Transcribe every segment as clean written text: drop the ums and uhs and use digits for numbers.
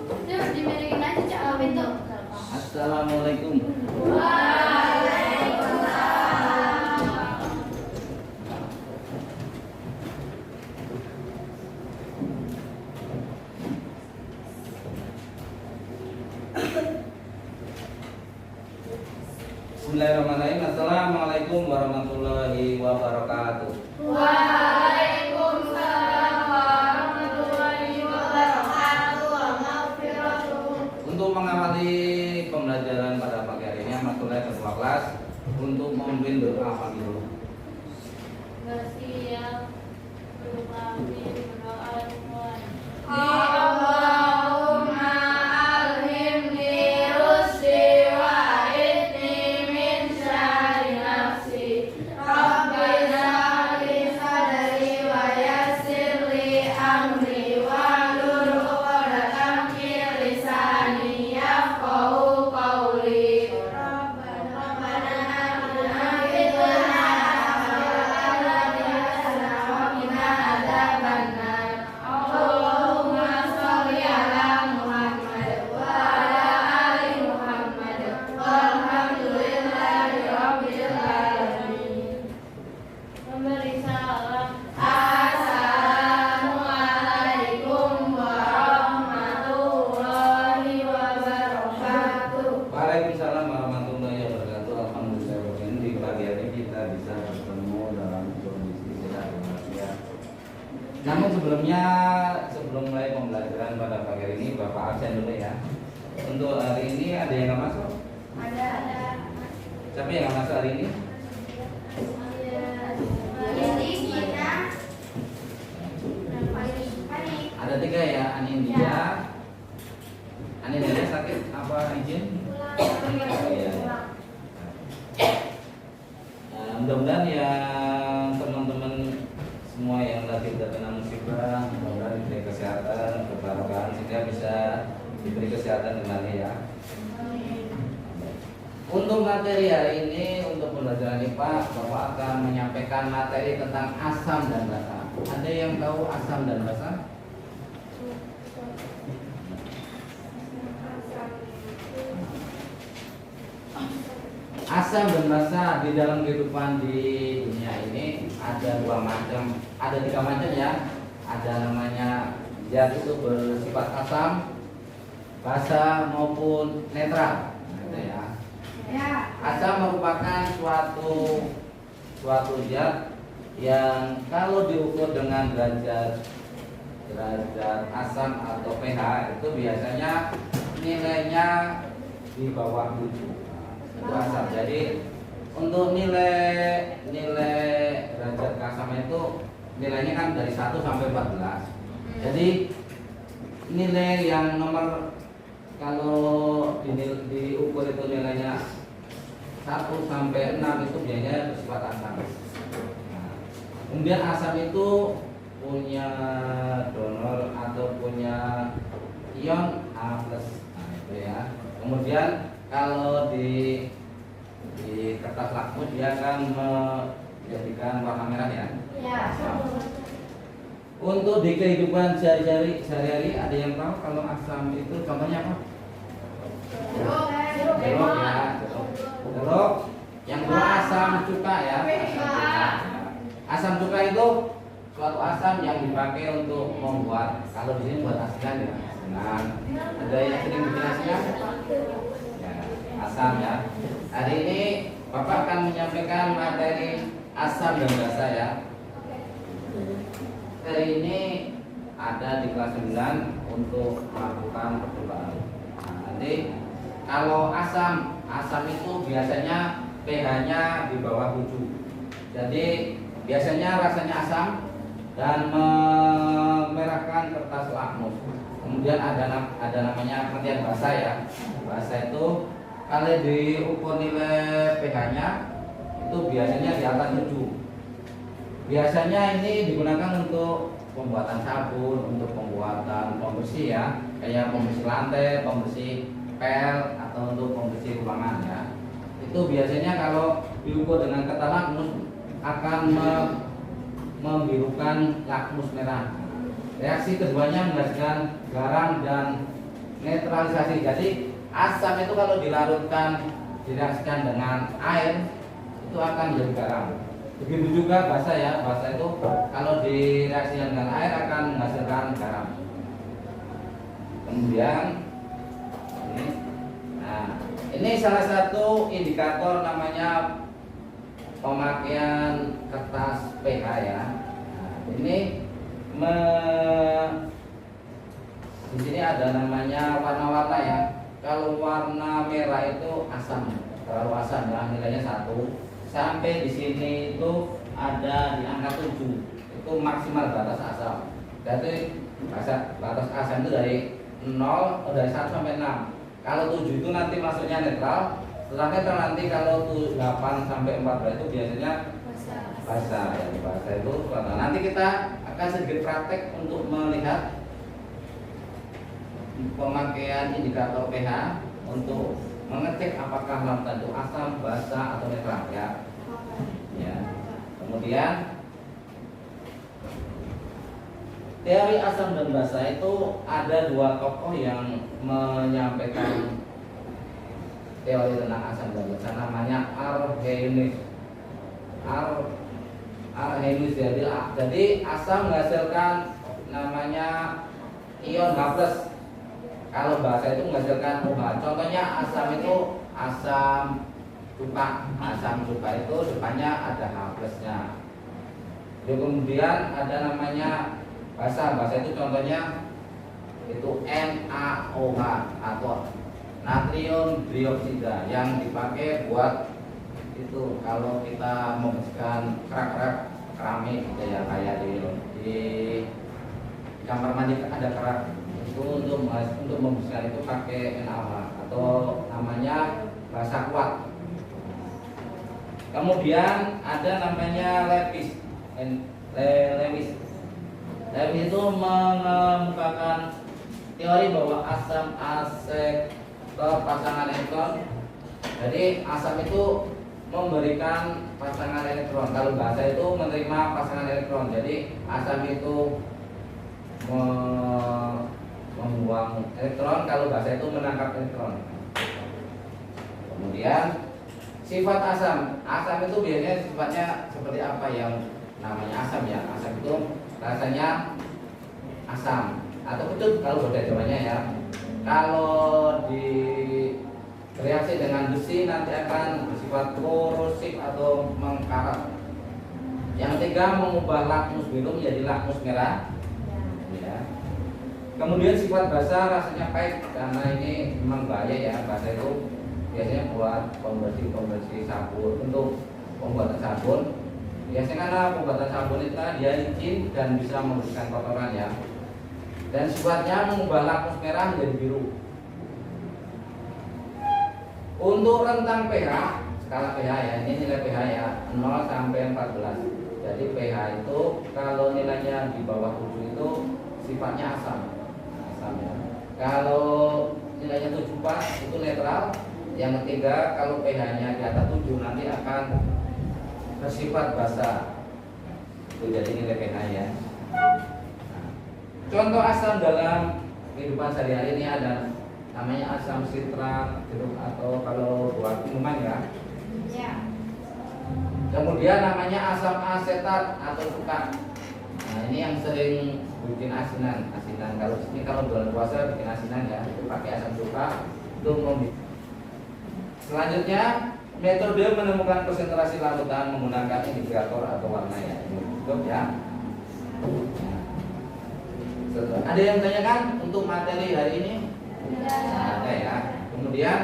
Yuk, dimirikin aja Cak ke pintu. Assalamualaikum. Bismillahirrahmanirrahim. Assalamualaikum warahmatullahi wabarakatuh. Waalaikumsalam warahmatullahi wabarakatuh. Untuk mengawali pembelajaran pada pagi hari ini, Amatullah ketua kelas untuk memimpin doa pagi dulu. Bersiap berdoa Allahumma alhimni rusdi wa idni min syarri nafsi Rabbi shrah li sadri wa yassir li amri wahlul 'uqdatam min lisani yafqahu qawli Rabbana atina fid dunya hasanah wa qina adzabannar Allahumma sholli ala Muhammad wa ala ali Muhammad walhamdulillahi rabbil alamin. memberi salam. Assalamualaikum warahmatullahi wabarakatuh. Waalaikumsalam warahmatullahi wabarakatuh. Alhamdulillah di pagi hari kita bisa bertemu dalam kondisi sehat walafiat. Namun sebelum mulai pembelajaran pada pagi hari ini, Bapak absen dulu ya. Untuk hari ini ada yang nggak masuk? Ada. Siapa yang nggak masuk hari ini? Jadi kita Ada 3 ya. Ani dia sakit apa izin? Iya. Mudah-mudahan yang teman-teman semua yang lagi terkena musibah, mudah-mudahan diberi kesehatan, kebarokahan sehingga bisa diberi kesehatan kembali ya. Untuk materi hari ini, untuk pembelajaran IPA, Bapak akan menyampaikan materi tentang asam dan basa. Ada yang tahu asam dan basa? Asam dan basa di dalam kehidupan di dunia ini ada 2 macam, ada 3 macam ya. Ada namanya zat itu bersifat asam, basa maupun netral. Nah, itu ya. Asam merupakan suatu zat yang kalau diukur dengan derajat asam atau pH itu biasanya nilainya di bawah 7. Itu asam. Jadi untuk nilai derajat keasaman itu nilainya kan dari 1 sampai 14. Jadi nilai yang nomor kalau diukur itu nilainya 1 sampai 6 itu biasanya bersifat asam. Nah, kemudian asam itu punya donor atau punya ion A+. Nah, itu ya. Kemudian kalau di kertas lakmus dia akan menjadikan warna merah ya. Untuk di kehidupan sehari-hari ada yang tahu kalau asam itu contohnya apa? Jeruk ya, jeruk. Yang kedua asam cuka ya. Asam cuka itu suatu asam yang dipakai untuk membuat, kalau di sini buat asinan ya. Asinan. Ada yang sering bikin asinan? Ya, asam ya. Hari ini Bapak akan menyampaikan materi asam dan basa ya. Hari ini ada di kelas 9 untuk melakukan percobaan. Nah, nanti kalau asam itu biasanya pH-nya di bawah 7. Jadi biasanya rasanya asam dan memerahkan kertas lakmus. Kemudian ada namanya pengertian basa ya. Basa itu kalau diukur nilai pH-nya itu biasanya di atas 7. Biasanya ini digunakan untuk pembuatan sabun, untuk pembuatan pembersih ya, kayak pembersih lantai, pembersih pel atau untuk pembersih ruangan ya. Itu biasanya kalau diukur dengan kertas lakmus akan membirukan lakmus merah. Reaksi keduanya menghasilkan garam dan netralisasi. Jadi asam itu kalau dilarutkan direaksikan dengan air itu akan menjadi garam. Begitu juga basa ya, basa itu kalau direaksikan dengan air akan menghasilkan garam. Kemudian ini salah satu indikator namanya pemakaian kertas pH ya. Ini di sini ada namanya warna-warna ya. Kalau warna merah itu asam, terlalu asam ya, nilainya 1. Sampai di sini itu ada di angka 7. Itu maksimal batas asam. Jadi batas asam itu dari 1 sampai 6. Kalau 7 itu nanti masuknya netral. Setelah netral nanti kalau 8 sampai 14 itu biasanya basa ya. Basa itu warna. Nanti kita akan sedikit praktek untuk melihat pemakaian indikator pH untuk mengecek apakah larutan itu asam, basa atau netral ya. Ya. Kemudian teori asam dan basa itu ada 2 tokoh yang menyampaikan teori tentang asam dan basa, namanya Arrhenius. Arrhenius jadi asam menghasilkan namanya ion H+. Kalau basa itu menghasilkan OH. Contohnya asam itu asam cuka. Asam cuka itu depannya ada H+-nya. Kemudian ada namanya basa. Basa itu contohnya itu NaOH atau natrium dioksida yang dipakai buat itu kalau kita membersihkan kerak-kerak keramik gitu ya, kayak di kamar mandi ada kerak. Untuk membersihkan itu pakai NaOH atau namanya basa kuat. Kemudian ada namanya Lewis. Lewis itu mengemukakan teori bahwa asam asetor pasangan elektron. Jadi asam itu memberikan pasangan elektron. Kalau basa itu menerima pasangan elektron. Jadi asam itu membuang elektron, kalau basa itu menangkap elektron. Kemudian sifat asam itu biasanya sifatnya seperti apa yang namanya asam ya. Asam itu rasanya asam atau kecut kalau bahasa Jawanya ya. Kalau bereaksi dengan besi nanti akan bersifat korosif atau mengkarat. Yang ketiga mengubah lakmus biru menjadi lakmus merah. Ya. Kemudian sifat basa rasanya pahit karena ini memang bahaya ya. Basa itu biasanya buat pembersih sabun, untuk pembuatan sabun. Biasanya karena pembuatan sabun itu dia licin dan bisa membersihkan kotoran ya. Dan sifatnya mengubah lakmus merah menjadi biru. Untuk rentang pH, skala pH ya, ini nilai pH ya 0 sampai 14. Jadi pH itu kalau nilainya di bawah 7 itu sifatnya asam. Ya. Kalau nilainya 7 pas itu netral. Yang ketiga kalau pH-nya di atas 7 nanti akan bersifat basa. Itu jadi nilai pH ya. Nah, contoh asam dalam kehidupan sehari-hari ini ada namanya asam sitrat, jeruk atau kalau buat minuman ya. Ya. Kemudian namanya asam asetat atau cuka. Nah, ini yang sering bikin asinan. Kalau ini kalau bulan puasa bikin asinan ya, itu pakai asam cuka itu Selanjutnya metode menemukan konsentrasi larutan menggunakan indikator atau warna ya. Ini cukup ya. Ada yang tanyakan untuk materi hari ini? Ada ya. Kemudian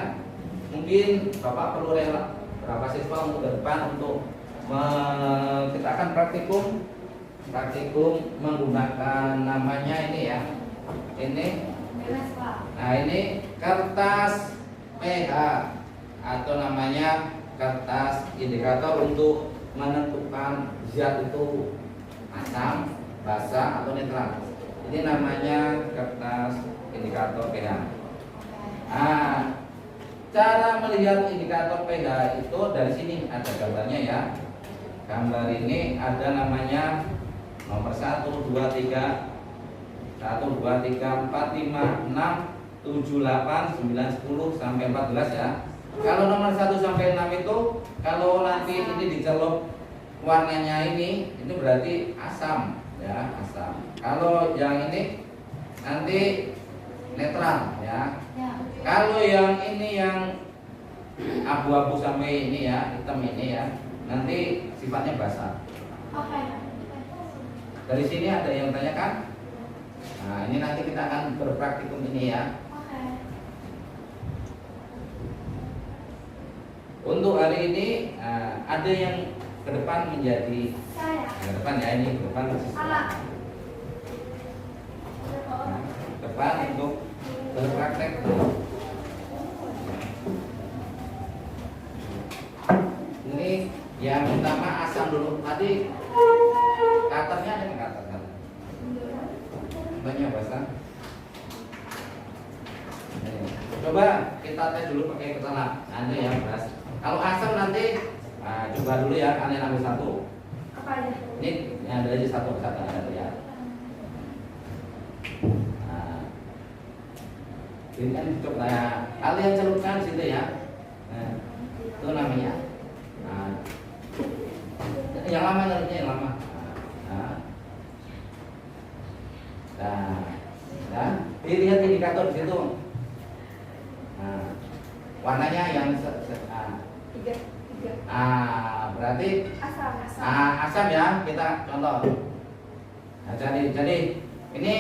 mungkin Bapak perlu rela berapa siswa untuk ke depan untuk kita akan praktikum menggunakan namanya ini ya. Ini. Nah, ini kertas pH atau namanya kertas indikator untuk menentukan zat itu asam, basa atau netral. Ini namanya kertas indikator pH. Nah, cara melihat indikator pH itu dari sini ada gambarnya ya. Gambar ini ada namanya nomor 1, 2, 3, 1, 2, 3, 4, 5, 6, 7, 8, 9, 10 sampai 14 ya. Kalau nomor 1 sampai 6 itu kalau nanti ini dicelup warnanya ini itu berarti asam ya, asam. Kalau yang ini nanti netral ya. Kalau yang ini yang abu-abu sampai ini ya, hitam ini ya, nanti sifatnya basah. Oke. Dari sini ada yang tanyakan? Nah, ini nanti kita akan berpraktikum ini ya. Oke. Untuk hari ini ada yang ke depan menjadi Saya. ke depan ya, ini ke depan Alat. depan untuk berpraktek. Ini yang pertama asam dulu. Tadi katernya ada nggak kater? Banyak basah. Coba kita tes dulu pakai ketela. Ada yang beras. Kalau asam nanti coba dulu ya, kalian ambil satu. Apa aja? Ini yang ada aja satu ada ya. Ini kan coba kalian celupkan di situ ya. Nah, itu namanya. Yang lama celupnya yang lama. Nah, dilihat indikator di situ. Warnanya yang Tiga. berarti Asam. asam ya, kita contoh. Nah, jadi ini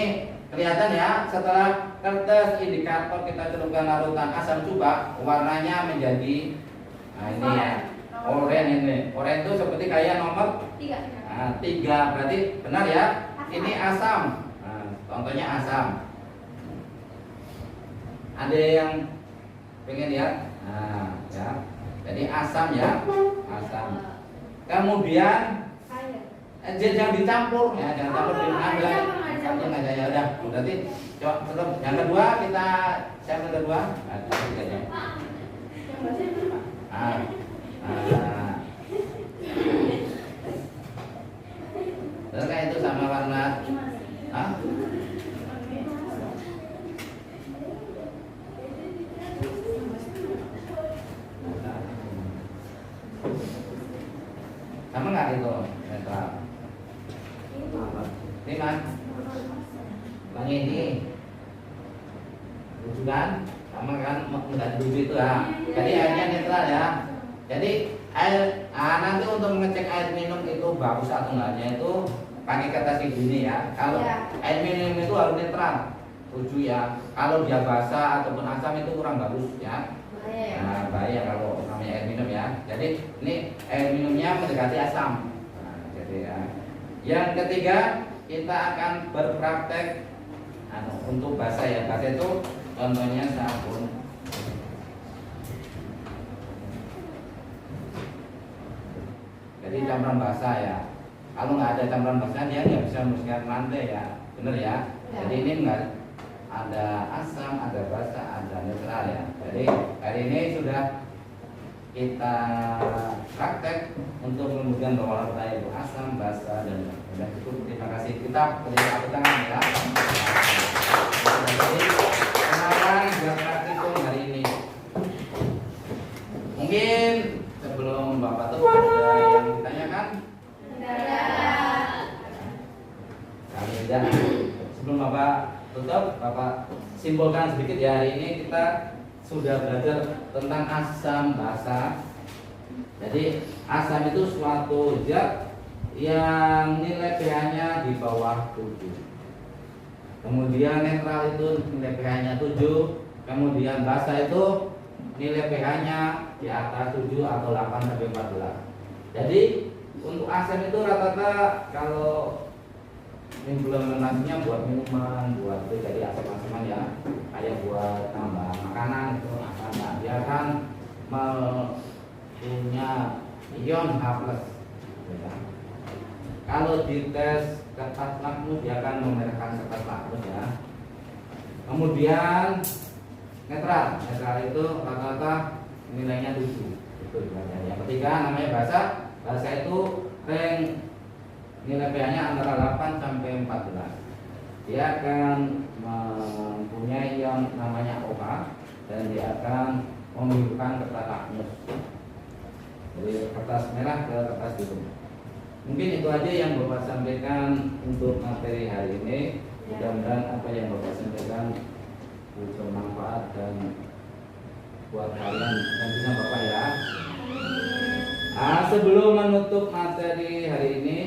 kelihatan ya, setelah kertas indikator kita celupkan larutan asam cuka, warnanya menjadi ini ya, oranye ini. Oranye itu seperti kayak nomor 3. 3, berarti benar ya. Asam. Ini asam. Contohnya asam. Ada yang pengen lihat? Ya. Jadi asam ya, asam. Kemudian jangan dicampur ya, jangan campur diambil satu aja ya udah. Berarti coba terus yang kedua kita siapa yang kedua? Aja. Terus kayak itu sama warna. Sama nggak itu netral? Ini kan yang ini lucu kan? Sama kan nggak lucu itu ya. Jadi airnya netral ya. Jadi air nanti untuk mengecek air minum itu bagus atau enggaknya itu pakai kertas ini ya. Kalau air minum itu harus netral, 7 ya. Kalau dia basah ataupun asam itu kurang bagus ya. Bahaya kalau namanya air minum ya. Jadi ini air minumnya mendekati asam. Jadi ya. Yang ketiga kita akan berpraktek untuk basah ya. Basah itu contohnya sabun. Jadi campuran basah ya. Kalau nggak ada campuran basah dia nggak bisa membersihkan lantai ya, bener ya. Jadi ini enggak ada asam, ada basah, ada netral ya. Jadi hari ini sudah kita praktek untuk menunjukkan bahwa kita itu asam, basah dan cukup. Terima kasih. Kita beri tepuk tangan ya. Jadi kenalan buat praktikum hari ini. Mungkin sebelum Bapak tuh ada yang ditanyakan? Kalau tidak, sebelum Bapak tutup, Bapak simpulkan sedikit ya. Hari ini kita sudah belajar tentang asam basa. Jadi asam itu suatu zat yang nilai pH-nya di bawah 7. Kemudian netral itu nilai pH-nya 7. Kemudian basa itu nilai pH-nya di atas 7 atau 8 sampai 14. Jadi untuk asam itu rata-rata kalau implementasinya buat minuman, buat itu jadi asam-asaman ya, kayak buat tambah makanan itu asam. Nah, dia akan punya ion H+. Ya. Kalau dites kertas lakmus dia akan memerikkan kertas lakmus ya. Kemudian netral itu rata-rata nilainya 7. Itu yang ketiga namanya basa. Basa itu rank nilai pH-nya antara 8 sampai 14. Dia akan mempunyai yang namanya OH dan dia akan membirukan kertas lakmus. Dari kertas merah ke kertas biru. Mungkin itu aja yang Bapak sampaikan untuk materi hari ini. Mudah-mudahan apa yang Bapak sampaikan bermanfaat dan buat kalian nantinya Bapak ya. Sebelum menutup materi hari ini